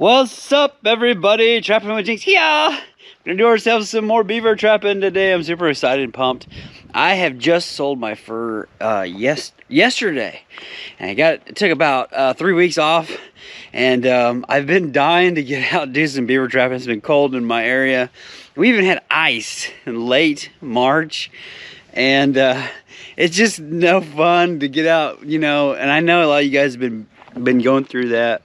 What's up, everybody? Trapping with Jinx here. We're gonna do ourselves some more beaver trapping today. I'm super excited and pumped. I have just sold my fur yesterday, and it took about 3 weeks off, and I've been dying to get out and do some beaver trapping. It's been cold in my area. We even had ice in late March, and it's just no fun to get out, you know. And I know a lot of you guys have been going through that.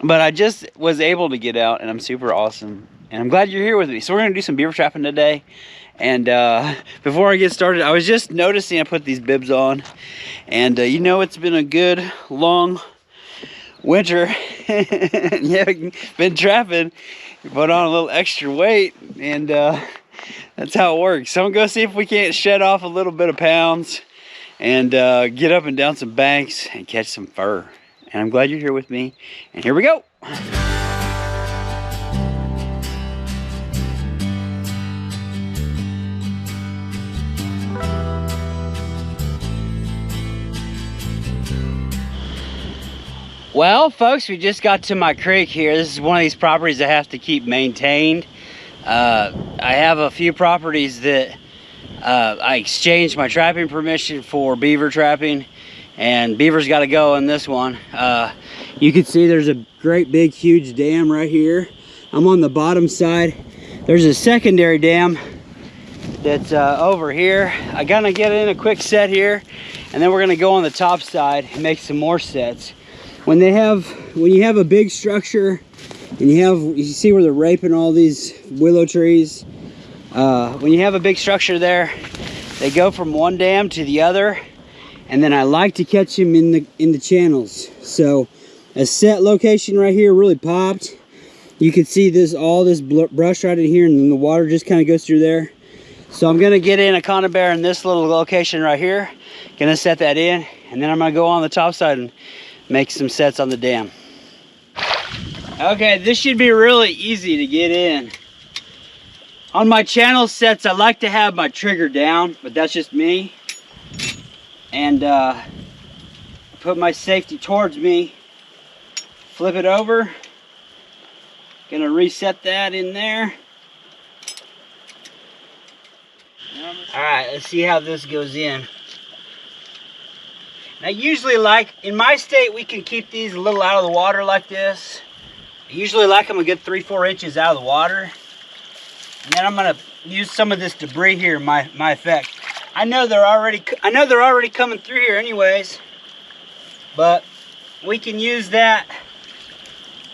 But I just was able to get out, and I'm super awesome. And I'm glad you're here with me. So we're going to do some beaver trapping today. And before I get started, I was just noticing I put these bibs on. And you know, it's been a good, long winter. Yeah, been trapping. Put on a little extra weight. And that's how it works. So I'm going to go see if we can't shed off a little bit of pounds. And get up and down some banks and catch some fur. And I'm glad you're here with me. And here we go. Well, folks, we just got to my creek here. This is one of these properties that have to keep maintained. I have a few properties that I exchanged my trapping permission for beaver trapping. And beavers got to go in this one. You can see there's a great big huge dam right here. I'm on the bottom side. There's a secondary dam that's over here. I gotta get in a quick set here, and then we're gonna go on the top side and make some more sets. When you have a big structure and you see where they're raping all these willow trees, when you have a big structure there, they go from one dam to the other. And then I like to catch them in the channels. So a set location right here really popped. You can see all this brush right in here, and then the water just kind of goes through there. So I'm gonna get in a conibear in this little location right here. Gonna set that in, and then I'm gonna go on the top side and make some sets on the dam. Okay, this should be really easy to get in. On my channel sets, I like to have my trigger down, but that's just me. And put my safety towards me, flip it over, gonna reset that in there. All right, let's see how this goes in. Now usually, like in my state, we can keep these a little out of the water like this. I usually like them a good 3-4 inches out of the water. And then I'm gonna use some of this debris here, my effect. I know they're already coming through here anyways, but we can use that,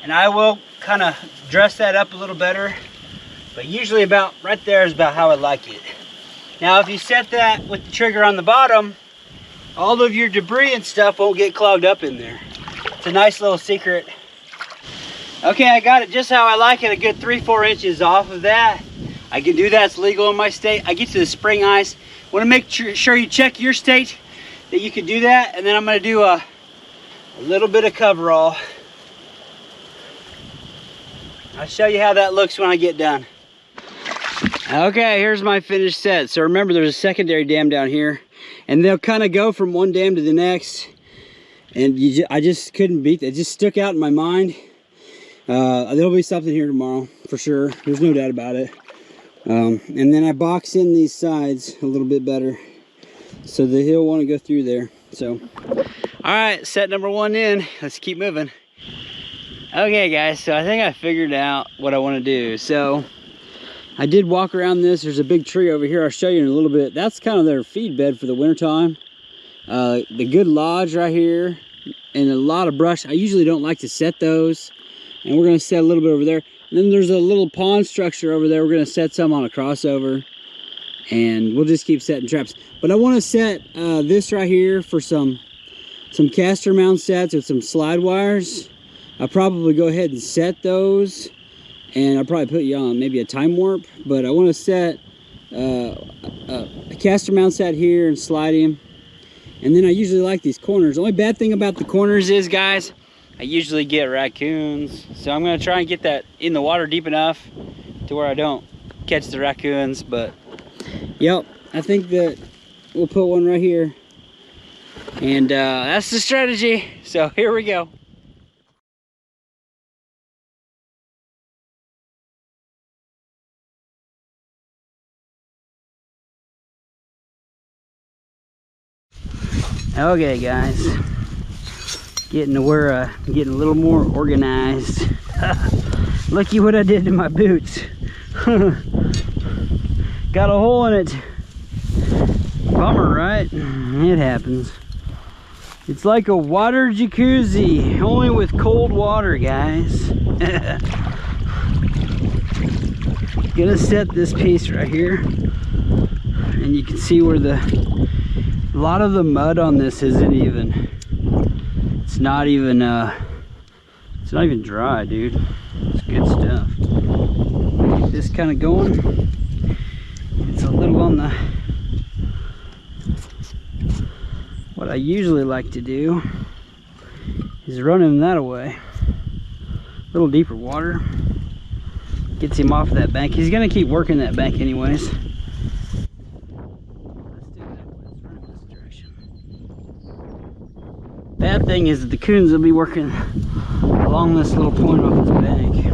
and I will kind of dress that up a little better, but usually about right there is about how I like it. Now if you set that with the trigger on the bottom, all of your debris and stuff won't get clogged up in there. It's a nice little secret. Okay, I got it just how I like it, a good 3-4 inches off of that. I can do that, it's legal in my state. I get to the spring ice. Want to make sure you check your state that you can do that, and then I'm going to do a little bit of coverall. I'll show you how that looks when I get done. Okay, here's my finished set. So remember, there's a secondary dam down here, and they'll kind of go from one dam to the next, and I just couldn't beat that. It just stuck out in my mind. There'll be something here tomorrow for sure. There's no doubt about it. And then I box in these sides a little bit better so that he'll want to go through there. So, all right, set number 1 in. Let's keep moving. Okay, guys, so I think I figured out what I want to do. So I did walk around this. There's a big tree over here. I'll show you in a little bit. That's kind of their feed bed for the wintertime. The good lodge right here and a lot of brush. I usually don't like to set those. And we're going to set a little bit over there. And then there's a little pond structure over there. We're going to set some on a crossover. And we'll just keep setting traps. But I want to set this right here for some caster mount sets with some slide wires. I'll probably go ahead and set those. And I'll probably put you on maybe a time warp. But I want to set a caster mount set here and slide him. And then I usually like these corners. The only bad thing about the corners is, guys, I usually get raccoons, so I'm going to try and get that in the water deep enough to where I don't catch the raccoons. But yep, I think that we'll put one right here, and that's the strategy. So here we go. Okay, guys. Getting to where I'm getting a little more organized. Looky what I did to my boots. Got a hole in it. Bummer, right? It happens. It's like a water jacuzzi, only with cold water, guys. Gonna set this piece right here, and you can see where a lot of the mud on this isn't even. It's not even dry, dude. It's good stuff. Get this kind of going. It's a little on the. What I usually like to do is running that away. A little deeper water. Gets him off that bank. He's gonna keep working that bank anyways. Let's do that. Let's run in this direction. Bad thing is that the coons will be working along this little point off this bank.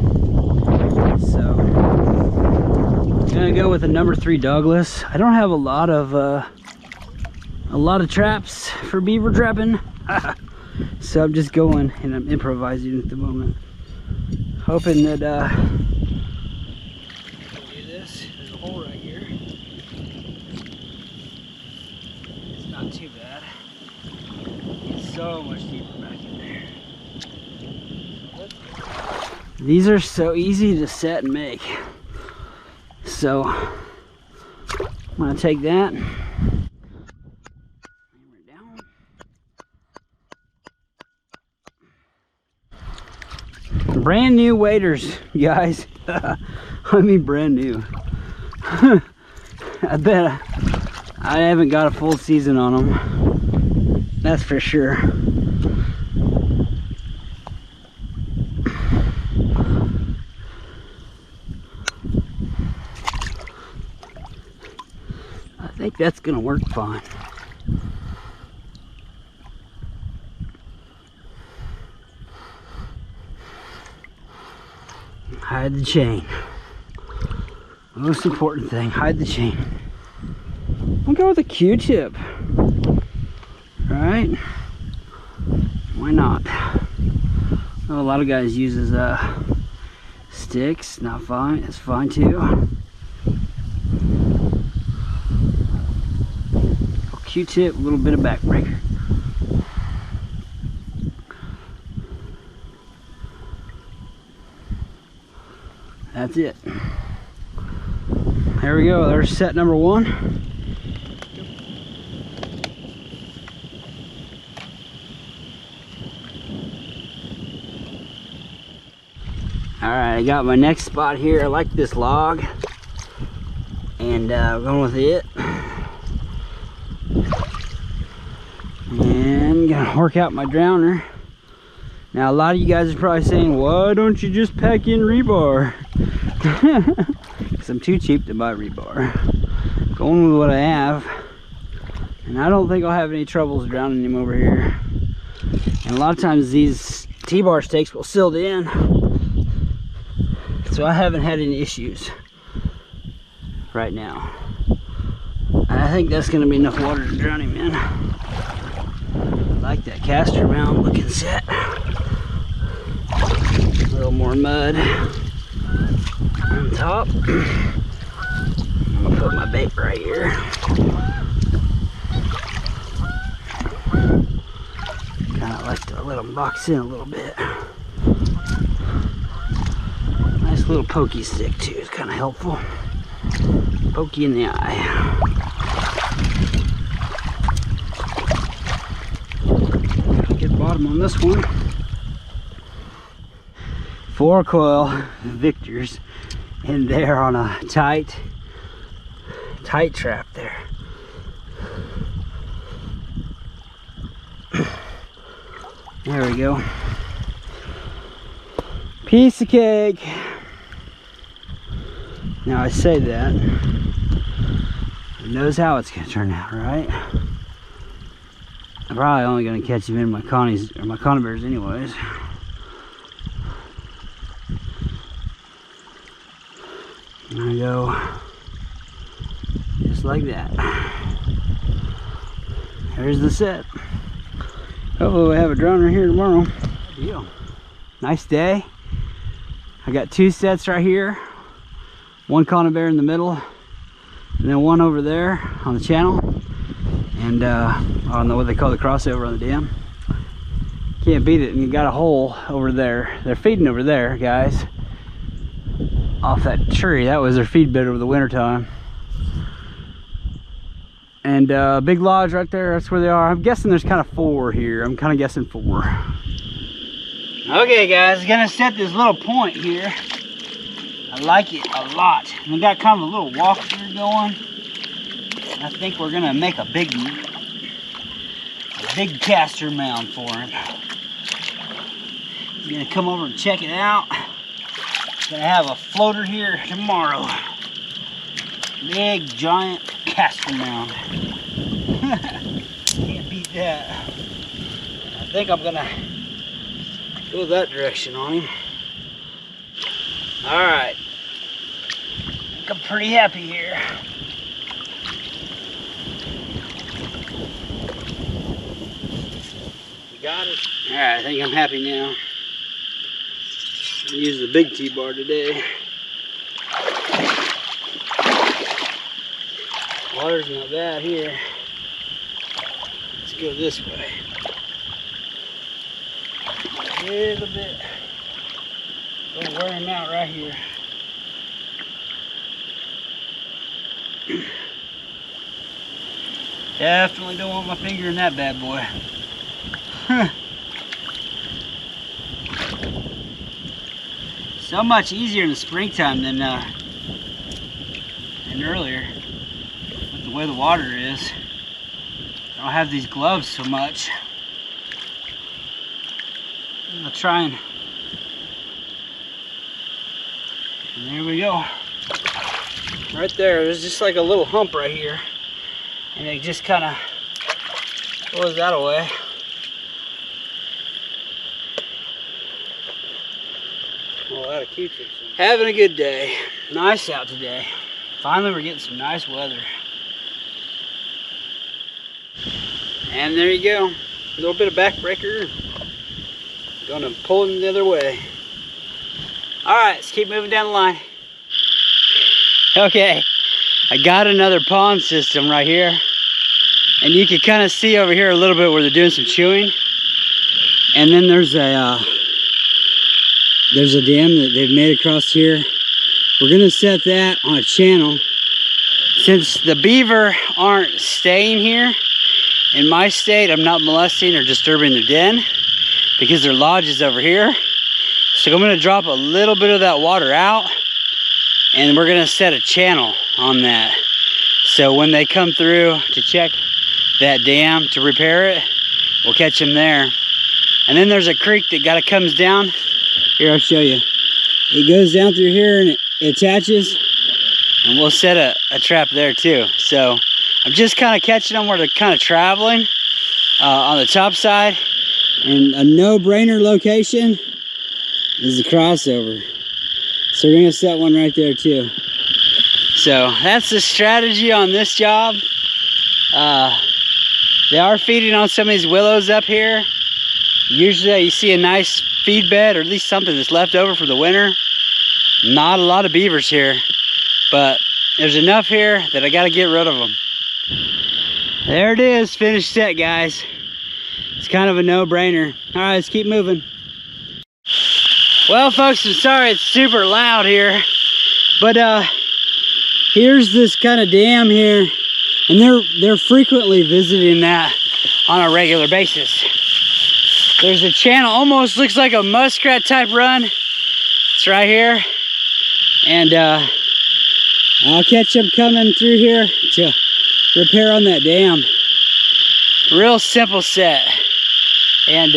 So I'm gonna go with a number 3 Douglas. I don't have a lot of traps for beaver trapping. So I'm just going and I'm improvising at the moment. Hoping that do this. There's a hole right here. It's not too bad. It's so much deeper back in there. These are so easy to set and make. So I'm gonna take that. Brand new waders, guys. I mean brand new. I bet I haven't got a full season on them. That's for sure. I think that's gonna work fine. Hide the chain. Most important thing, hide the chain. I'll go with a Q-tip. Right? Why not? Well, a lot of guys uses sticks. Not fine. It's fine too. Q-tip, a little bit of backbreaker. That's it. There we go. There's set number 1. Alright, I got my next spot here. I like this log. And we're going with it. And gonna work out my drowner. Now a lot of you guys are probably saying, why don't you just pack in rebar? Because I'm too cheap to buy rebar. Going with what I have. And I don't think I'll have any troubles drowning him over here. And a lot of times these T-bar stakes will silt in. So I haven't had any issues right now. And I think that's going to be enough water to drown him in. I like that caster mound looking set. A little more mud on top. I'm gonna put my bait right here. Kind of like to let them box in a little bit. Nice little pokey stick too is kind of helpful. Pokey in the eye. Good bottom on this one. 4 coil Victors in there on a tight trap there. There we go. Piece of cake. Now I say that, who knows how it's gonna turn out, right? I'm probably only gonna catch him in my Connie's or my conibears anyways. And I go just like that. There's the set. Hopefully we'll have a drowner here tomorrow. Good deal. Nice day. I got 2 sets right here. One conibear in the middle, and then one over there on the channel. And I don't know what they call the crossover on the dam. Can't beat it. And you got a hole over there. They're feeding over there, guys. Off that tree. That was their feed bed over the winter time. And big lodge right there, that's where they are. I'm guessing there's kind of 4 here. I'm kind of guessing 4. Okay guys, gonna set this little point here. I like it a lot. And we got kind of a little walkthrough going. I think we're gonna make a big caster mound for him. He's gonna come over and check it out. Gonna have a floater here tomorrow. Big giant caster mound. Can't beat that. I think I'm gonna go that direction on him. All right. I think I'm pretty happy here. You got it? All right, I think I'm happy now. I'm gonna use the big T-bar today. Water's not bad here. Let's go this way. A little bit. Don't wear him out right here. Definitely don't want my finger in that bad boy. So much easier in the springtime than earlier. With the way the water is, I don't have these gloves so much. I'll try and there we go. Right there, there's just like a little hump right here, and it just kind of pulls that away. Well, that'll keep it. Having a good day. Nice out today. Finally, we're getting some nice weather. And there you go. A little bit of backbreaker. Gonna pull him the other way. All right, let's keep moving down the line. Okay, I got another pond system right here. And you can kind of see over here a little bit where they're doing some chewing. And then there's a dam that they've made across here. We're gonna set that on a channel. Since the beaver aren't staying here, in my state, I'm not molesting or disturbing their den because their lodge is over here. So I'm gonna drop a little bit of that water out, and we're gonna set a channel on that. So when they come through to check that dam to repair it, we'll catch them there. And then there's a creek that comes down. Here, I'll show you. It goes down through here and it attaches, and we'll set a trap there too. So I'm just kind of catching them where they're kind of traveling on the top side. And a no-brainer location is the crossover. So we're gonna set one right there too. So that's the strategy on this job. They are feeding on some of these willows up here. Usually you see a nice feed bed, or at least something that's left over for the winter. Not a lot of beavers here, but there's enough here that I gotta get rid of them. There it is, finished set, guys. It's kind of a no-brainer. All right, let's keep moving. Well, folks, I'm sorry it's super loud here, but here's this kind of dam here, and they're frequently visiting that on a regular basis. There's a channel, almost looks like a muskrat type run. It's right here, and I'll catch them coming through here to repair on that dam. Real simple set. And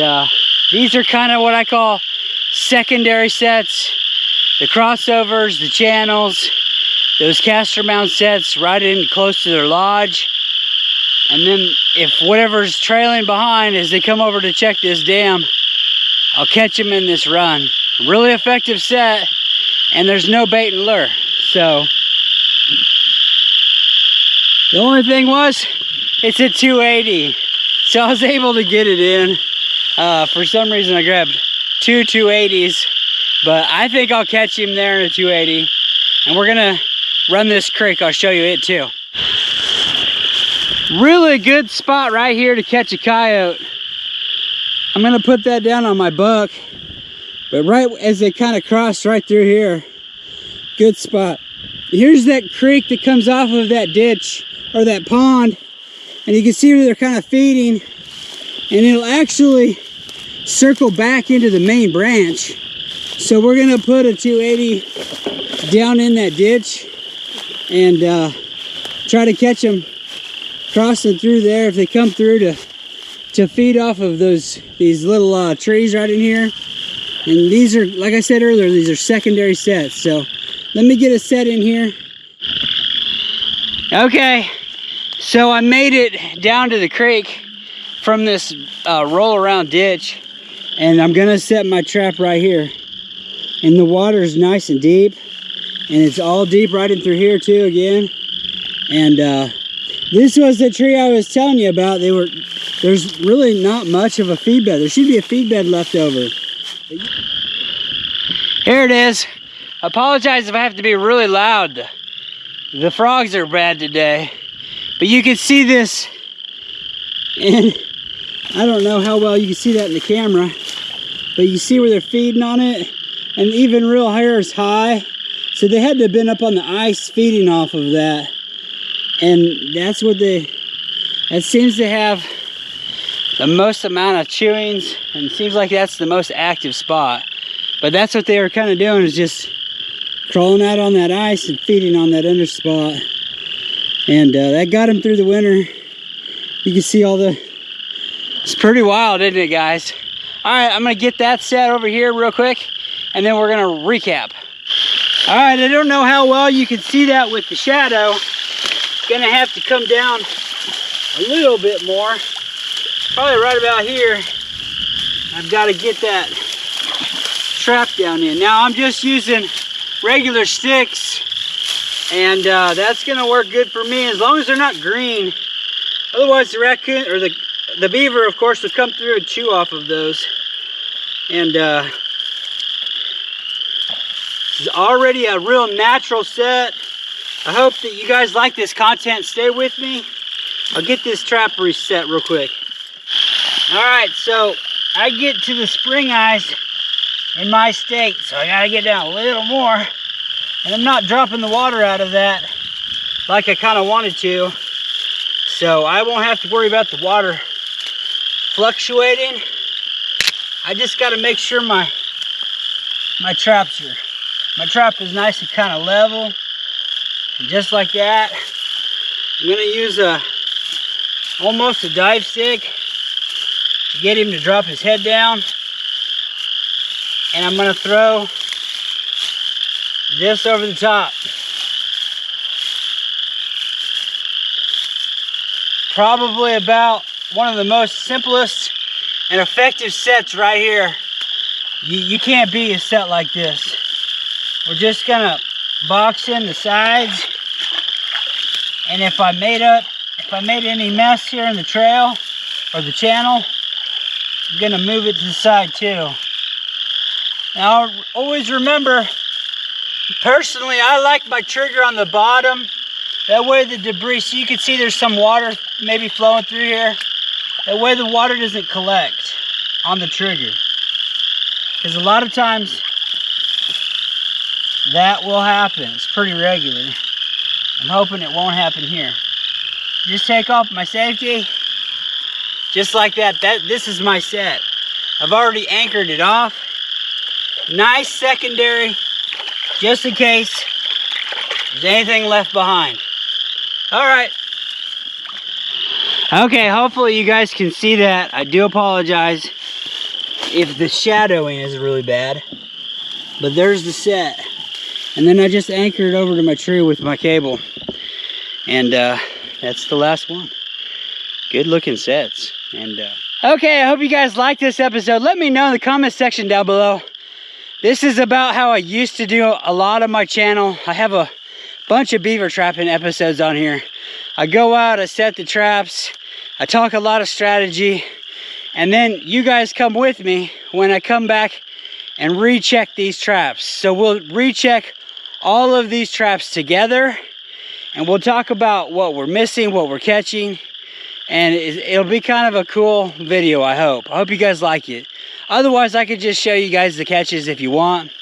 these are kind of what I call secondary sets. The crossovers, the channels, those caster mound sets right in close to their lodge. And then if whatever's trailing behind as they come over to check this dam, I'll catch them in this run. Really effective set, and there's no bait and lure. So the only thing was, it's a 280. So I was able to get it in. For some reason I grabbed two 280s, but I think I'll catch him there in a 280. And we're gonna run this creek. I'll show you it too. Really good spot right here to catch a coyote. I'm gonna put that down on my buck, but right as they kind of cross right through here, good spot. Here's that creek that comes off of that ditch or that pond, and you can see where they're kind of feeding, and it'll actually circle back into the main branch. So we're gonna put a 280 down in that ditch and try to catch them crossing through there if they come through to feed off of these little trees right in here. And these are, like I said earlier, these are secondary sets. So let me get a set in here. Okay, so I made it down to the creek from this roll around ditch, and I'm gonna set my trap right here. And the water is nice and deep, and it's all deep right in through here too again. And this was the tree I was telling you about. There's really not much of a feed bed. There should be a feed bed left over. Here it is. I apologize if I have to be really loud. The frogs are bad today. But you can see this, and I don't know how well you can see that in the camera, but you see where they're feeding on it, and even real hair is high. So they had to have been up on the ice feeding off of that. And that's what that seems to have the most amount of chewings, and it seems like that's the most active spot. But that's what they were kind of doing, is just crawling out on that ice and feeding on that under spot. And that got them through the winter. You can see it's pretty wild, isn't it, guys? All right, I'm gonna get that set over here real quick, and then we're gonna recap. All right, I don't know how well you can see that with the shadow. Gonna have to come down a little bit more, probably right about here. I've got to get that trap down in. Now I'm just using regular sticks, and that's gonna work good for me as long as they're not green. Otherwise the raccoon or the beaver, of course, will come through and chew off of those. And this is already a real natural set. I hope that you guys like this content. Stay with me. I'll get this trap reset real quick. All right, so I get to the spring eyes in my stake, so I gotta get down a little more. And I'm not dropping the water out of that like I kind of wanted to. So I won't have to worry about the water fluctuating. I just gotta make sure my trap is nice and kind of level. And just like that, I'm gonna use almost a dive stick to get him to drop his head down. And I'm gonna throw this over the top. Probably about one of the most simplest and effective sets right here. You can't beat a set like this. We're just gonna box in the sides, and if I made any mess here in the trail or the channel, I'm gonna move it to the side too. Now always remember, personally I like my trigger on the bottom. That way the debris, so you can see there's some water maybe flowing through here. That way the water doesn't collect on the trigger. Because a lot of times that will happen. It's pretty regular. I'm hoping it won't happen here. Just take off my safety. Just like that. This is my set. I've already anchored it off. Nice secondary, just in case there's anything left behind. All right. Okay, hopefully you guys can see that. I do apologize if the shadowing is really bad. But there's the set. And then I just anchored over to my tree with my cable. And that's the last one. Good looking sets. And okay, I hope you guys liked this episode. Let me know in the comment section down below. This is about how I used to do a lot of my channel. I have a bunch of beaver trapping episodes on here. I go out, I set the traps, I talk a lot of strategy, And then you guys come with me when I come back and recheck these traps. So we'll recheck all of these traps together, and we'll talk about what we're missing, what we're catching, and it'll be kind of a cool video, I hope. I hope you guys like it. Otherwise, I could just show you guys the catches if you want.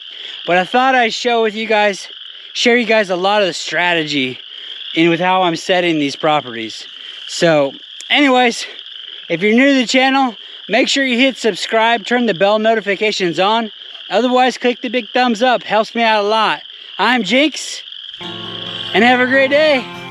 But I thought I'd share you guys a lot of the strategy in with how I'm setting these properties. So anyways, if you're new to the channel, make sure you hit subscribe, turn the bell notifications on. Otherwise, click the big thumbs up, helps me out a lot. I'm Jinx, and have a great day.